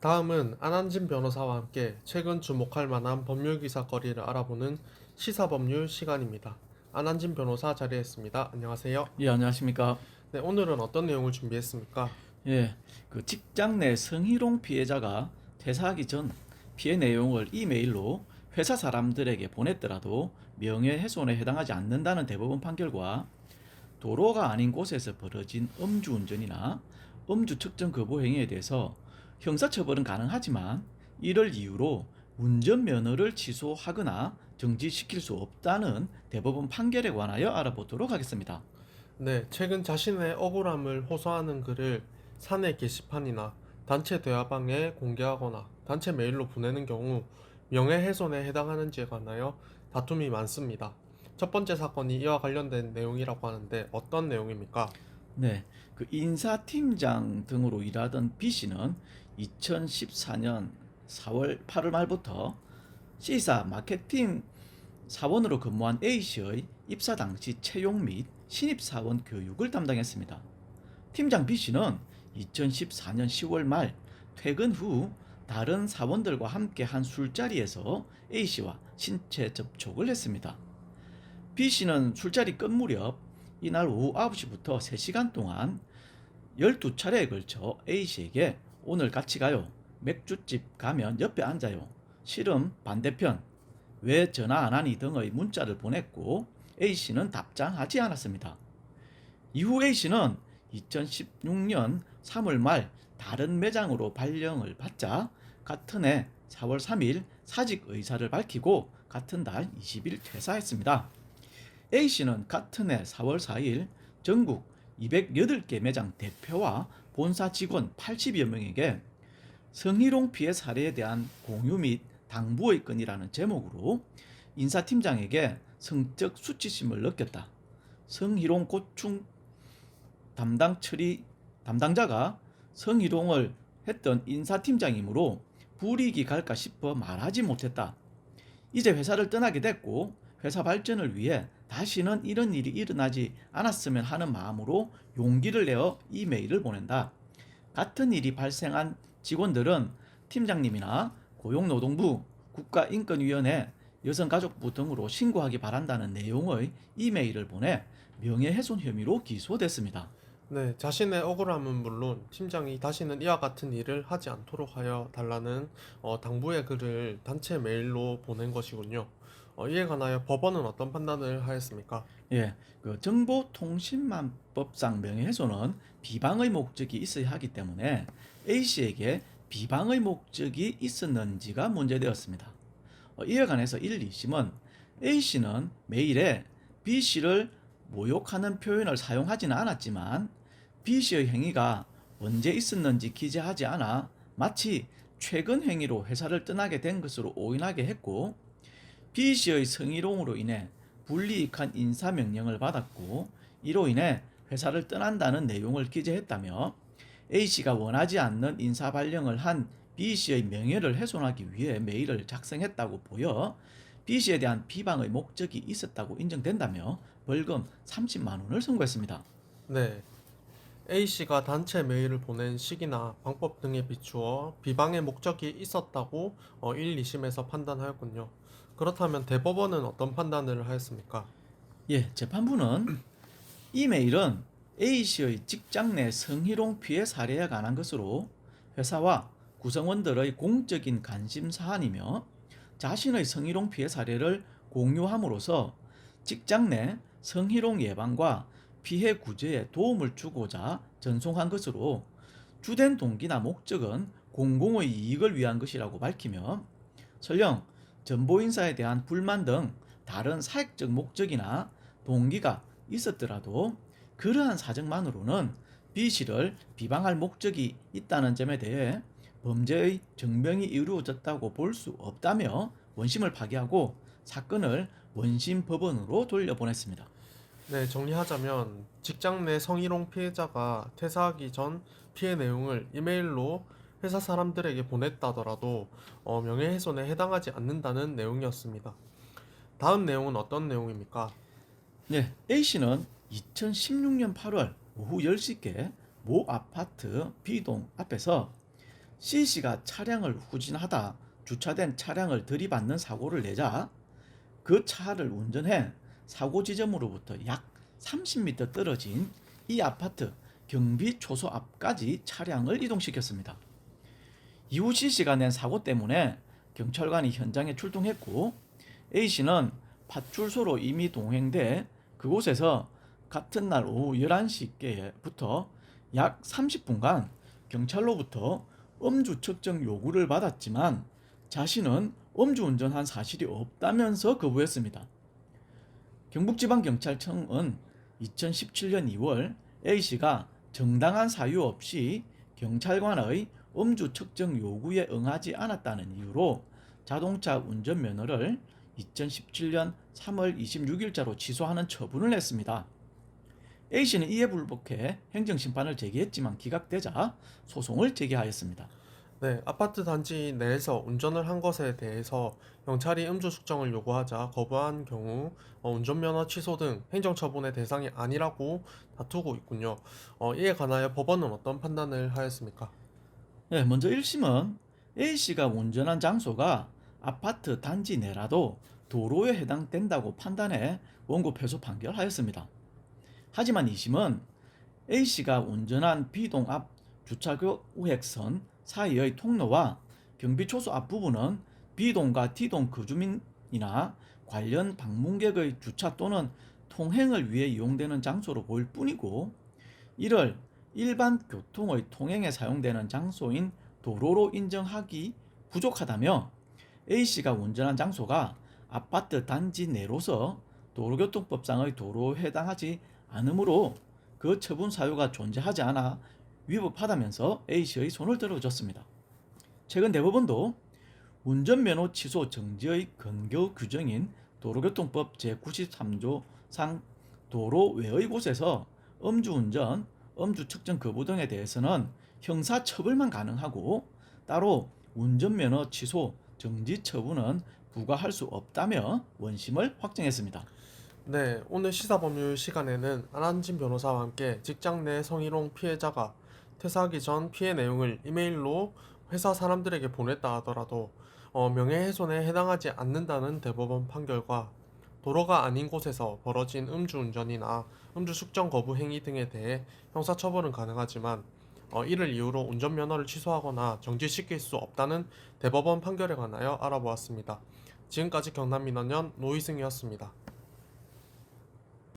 다음은 안한진 변호사와 함께 최근 주목할 만한 법률 기사거리를 알아보는 시사법률 시간입니다. 안한진 변호사 자리했습니다. 안녕하세요. 예, 안녕하십니까. 네, 오늘은 어떤 내용을 준비했습니까? 예, 직장 내 성희롱 피해자가 퇴사하기 전 피해 내용을 이메일로 회사 사람들에게 보냈더라도 명예훼손에 해당하지 않는다는 대법원 판결과 도로가 아닌 곳에서 벌어진 음주운전이나 음주 측정 거부 행위에 대해서 형사처벌은 가능하지만 이를 이유로 운전면허를 취소하거나 정지시킬 수 없다는 대법원 판결에 관하여 알아보도록 하겠습니다. 네, 최근 자신의 억울함을 호소하는 글을 사내 게시판이나 단체 대화방에 공개하거나 단체 메일로 보내는 경우 명예훼손에 해당하는지에 관하여 다툼이 많습니다. 첫 번째 사건이 이와 관련된 내용이라고 하는데 어떤 내용입니까? 네, 인사팀장 등으로 일하던 B 씨는 2014년 4월 8월 말부터 C사 마케팅 사원으로 근무한 A 씨의 입사 당시 채용 및 신입 사원 교육을 담당했습니다. 팀장 B 씨는 2014년 10월 말 퇴근 후 다른 사원들과 함께 한 술자리에서 A 씨와 신체 접촉을 했습니다. B 씨는 술자리 끝 무렵 이날 오후 9시부터 3시간 동안 12차례에 걸쳐 A 씨에게 오늘 같이 가요. 맥주집 가면 옆에 앉아요. 실은 반대편. 왜 전화 안 하니 등의 문자를 보냈고 A 씨는 답장하지 않았습니다. 이후 A 씨는 2016년 3월 말 다른 매장으로 발령을 받자 같은 해 4월 3일 사직 의사를 밝히고 같은 달 20일 퇴사했습니다. A 씨는 같은 해 4월 4일 전국 208개 매장 대표와 본사 직원 80여 명에게 성희롱 피해 사례에 대한 공유 및 당부의 건이라는 제목으로 인사팀장에게 성적 수치심을 느꼈다. 성희롱 고충 담당자가 성희롱을 했던 인사팀장이므로 불이익이 갈까 싶어 말하지 못했다. 이제 회사를 떠나게 됐고 회사 발전을 위해 다시는 이런 일이 일어나지 않았으면 하는 마음으로 용기를 내어 이메일을 보낸다. 같은 일이 발생한 직원들은 팀장님이나 고용노동부, 국가인권위원회, 여성가족부 등으로 신고하기 바란다는 내용의 이메일을 보내 명예훼손 혐의로 기소됐습니다. 네, 자신의 억울함은 물론 팀장이 다시는 이와 같은 일을 하지 않도록 하여 달라는 당부의 글을 단체 메일로 보낸 것이군요. 이에 관하여 법원은 어떤 판단을 하였습니까? 예, 정보통신망법상 명예훼손은 비방의 목적이 있어야 하기 때문에 A씨에게 비방의 목적이 있었는지가 문제되었습니다. 이에 관해서 1, 2심은 A씨는 메일에 B씨를 모욕하는 표현을 사용하지는 않았지만 B씨의 행위가 언제 있었는지 기재하지 않아 마치 최근 행위로 회사를 떠나게 된 것으로 오인하게 했고 B씨의 성희롱으로 인해 불이익한 인사명령을 받았고 이로 인해 회사를 떠난다는 내용을 기재했다며 A씨가 원하지 않는 인사 발령을 한 B씨의 명예를 훼손하기 위해 메일을 작성했다고 보여 B씨에 대한 비방의 목적이 있었다고 인정된다며 벌금 30만 원을 선고했습니다. 네, A씨가 단체 메일을 보낸 시기나 방법 등에 비추어 비방의 목적이 있었다고 1, 2심에서 판단하였군요. 그렇다면 대법원은 어떤 판단을 하였습니까? 예, 재판부는 이 메일은 A씨의 직장 내 성희롱 피해 사례에 관한 것으로 회사와 구성원들의 공적인 관심 사안이며 자신의 성희롱 피해 사례를 공유함으로써 직장 내 성희롱 예방과 피해 구제에 도움을 주고자 전송한 것으로 주된 동기나 목적은 공공의 이익을 위한 것이라고 밝히며 설령 전보인사에 대한 불만 등 다른 사익적 목적이나 동기가 있었더라도 그러한 사정만으로는 B씨를 비방할 목적이 있다는 점에 대해 범죄의 증명이 이루어졌다고 볼 수 없다며 원심을 파기하고 사건을 원심 법원으로 돌려보냈습니다. 네, 정리하자면 직장 내 성희롱 피해자가 퇴사하기 전 피해 내용을 이메일로 회사 사람들에게 보냈다더라도 명예훼손에 해당하지 않는다는 내용이었습니다. 다음 내용은 어떤 내용입니까? 네, A씨는 2016년 8월 오후 10시께 모 아파트 B동 앞에서 C씨가 차량을 후진하다 주차된 차량을 들이받는 사고를 내자 그 차를 운전해 사고 지점으로부터 약 30m 떨어진 이 아파트 경비 초소 앞까지 차량을 이동시켰습니다. 이후 C씨가 낸 사고 때문에 경찰관이 현장에 출동했고 A씨는 파출소로 이미 동행돼 그곳에서 같은 날 오후 11시께부터 약 30분간 경찰로부터 음주 측정 요구를 받았지만 자신은 음주운전한 사실이 없다면서 거부했습니다. 경북지방경찰청은 2017년 2월 A씨가 정당한 사유 없이 경찰관의 음주 측정 요구에 응하지 않았다는 이유로 자동차 운전면허를 2017년 3월 26일자로 취소하는 처분을 했습니다. A씨는 이에 불복해 행정심판을 제기했지만 기각되자 소송을 제기하였습니다. 네, 아파트 단지 내에서 운전을 한 것에 대해서 경찰이 음주 측정을 요구하자 거부한 경우 운전면허 취소 등 행정처분의 대상이 아니라고 다투고 있군요. 이에 관하여 법원은 어떤 판단을 하였습니까? 네, 먼저 1심은 A씨가 운전한 장소가 아파트 단지 내라도 도로에 해당된다고 판단해 원고 패소 판결하였습니다. 하지만 2심은 A씨가 운전한 B동 앞 주차구 우회선 사이의 통로와 경비초소 앞부분은 B동과 D동 거주민이나 관련 방문객의 주차 또는 통행을 위해 이용되는 장소로 보일 뿐이고 이를 일반 교통의 통행에 사용되는 장소인 도로로 인정하기 부족하다며 A씨가 운전한 장소가 아파트 단지 내로서 도로교통법상의 도로에 해당하지 않으므로 그 처분 사유가 존재하지 않아 위법하다면서 A씨의 손을 들어줬습니다. 최근 대법원도 운전면허 취소 정지의 근거 규정인 도로교통법 제93조상 도로 외의 곳에서 음주운전, 음주측정 거부 등에 대해서는 형사처벌만 가능하고 따로 운전면허 취소, 정지 처분은 부과할 수 없다며 원심을 확정했습니다. 네, 오늘 시사법률 시간에는 안한진 변호사와 함께 직장 내 성희롱 피해자가 퇴사하기 전 피해 내용을 이메일로 회사 사람들에게 보냈다 하더라도 명예훼손에 해당하지 않는다는 대법원 판결과 도로가 아닌 곳에서 벌어진 음주운전이나 음주 숙정 거부 행위 등에 대해 형사처벌은 가능하지만 이를 이유로 운전면허를 취소하거나 정지시킬 수 없다는 대법원 판결에 관하여 알아보았습니다. 지금까지 경남민원연 노희승이었습니다.